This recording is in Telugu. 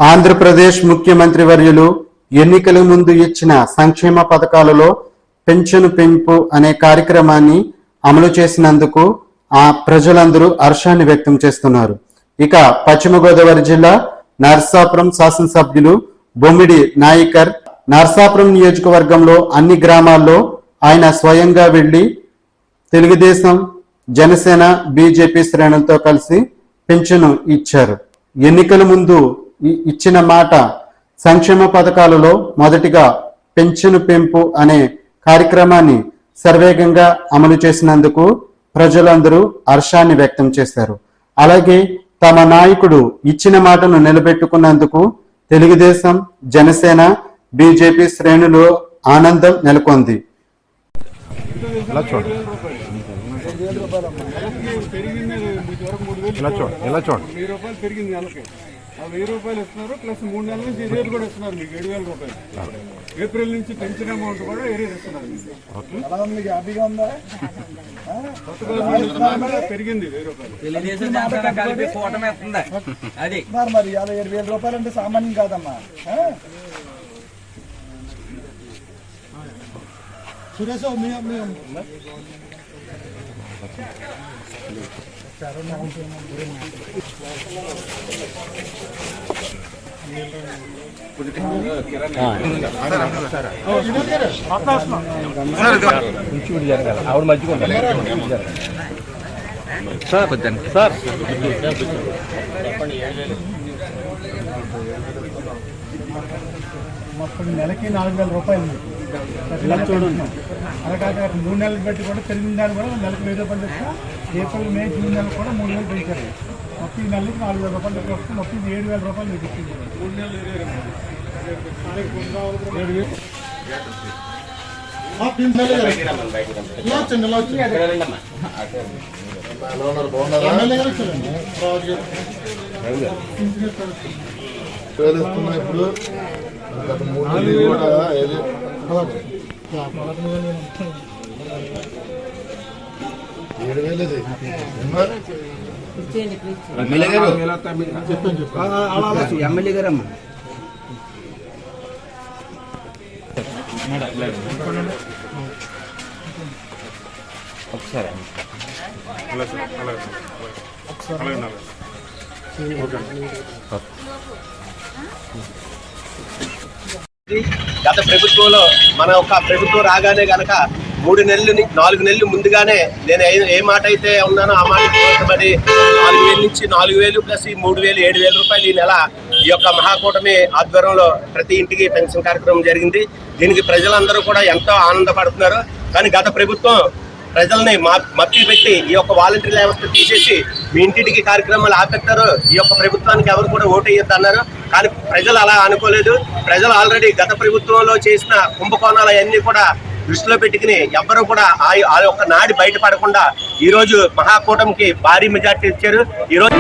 ఆంధ్రప్రదేశ్ ముఖ్యమంత్రి వర్యులు ఎన్నికల ముందు ఇచ్చిన సంక్షేమ పథకాలలో పెన్షన్ పెంపు అనే కార్యక్రమాన్ని అమలు చేసినందుకు ఆ ప్రజలందరూ హర్షాన్ని వ్యక్తం చేస్తున్నారు. ఇక పశ్చిమ గోదావరి జిల్లా నర్సాపురం శాసనసభ్యులు బొమ్మిడి నాయకర్ నర్సాపురం నియోజకవర్గంలో అన్ని గ్రామాల్లో ఆయన స్వయంగా వెళ్లి తెలుగుదేశం, జనసేన, బీజేపీ శ్రేణులతో కలిసి పెన్షన్ ఇచ్చారు. ఎన్నికల ముందు ఇచ్చిన మాట సంక్షేమ పథకాలలో మొదటిగా పెన్షన్ పెంపు అనే కార్యక్రమాన్ని సర్వేగంగా అమలు చేసినందుకు ప్రజలందరూ హర్షాన్ని వ్యక్తం చేశారు. అలాగే తమ నాయకుడు ఇచ్చిన మాటను నిలబెట్టుకున్నందుకు తెలుగుదేశం, జనసేన, బీజేపీ శ్రేణులు ఆనందం నెలకొంది. ₹1000 ఇస్తున్నారు, ప్లస్ 3 నెలల నుంచి ఏరియర్ కూడా ఇస్తున్నారు. మీకు ₹7,000 ఏప్రిల్ నుంచి పెన్షన్ అమౌంట్ కూడా ఏరియర్ ఇస్తున్నారు. పెరిగింది ₹1000. మరి అలా ₹7,000 అంటే సామాన్యం కాదమ్మా. సురేష్ ఆవిడ మధ్య సార్ సార్ మొత్తం నెలకి ₹4,000 చూడండి. అలా కాక 3 నెలలు బట్టి కూడా పెరిగిన దాన్ని కూడా నెలకు ₹1,000 తెచ్చిన ఏప్రిల్, మే, జూన్ నెలలు కూడా 3,000 పెంచారు. మొత్తం ఈ నెలకి ₹4,000 లెక్క వస్తుంది. మొత్తం ₹7,000 మీకు ఇచ్చింది. 3 నెలలు ఇప్పుడు గత 3 నెలలు కూడా ఎమ్మెల్యే గారమ్మా ఒకసారి గత ప్రభుత్వంలో మన ఒక ప్రభుత్వం రాగానే గనక 3 నెలలు 4 నెలలు ముందుగానే నేను ఏ మాట అయితే ఉన్నానో ఆ మాట మరి 4,000 నుంచి 4,000 ప్లస్ ఈ 3,000 ₹7,000 ఈ నెల ఈ యొక్క మహాకూటమి ఆధ్వర్యంలో ప్రతి ఇంటికి పెన్షన్ కార్యక్రమం జరిగింది. దీనికి ప్రజలందరూ కూడా ఎంతో ఆనందపడుతున్నారు. కానీ గత ప్రభుత్వం ప్రజల్ని మప్పి పెట్టి ఈ యొక్క వాలంటీర్ వ్యవస్థ తీసేసి మీ ఇంటింటికి కార్యక్రమాలు ఆపేస్తారు. ఈ యొక్క ప్రభుత్వానికి ఎవరు కూడా ఓటు వేయొద్దు అన్నారు. కానీ ప్రజలు అలా అనుకోలేదు. ప్రజలు ఆల్రెడీ గత ప్రభుత్వంలో చేసిన కుంభకోణాలు అవన్నీ కూడా దృష్టిలో పెట్టుకుని ఎవ్వరూ కూడా ఆ యొక్క నాడి బయటపడకుండా ఈ రోజు మహాకూటమికి భారీ మెజార్టీ ఇచ్చారు. ఈ రోజు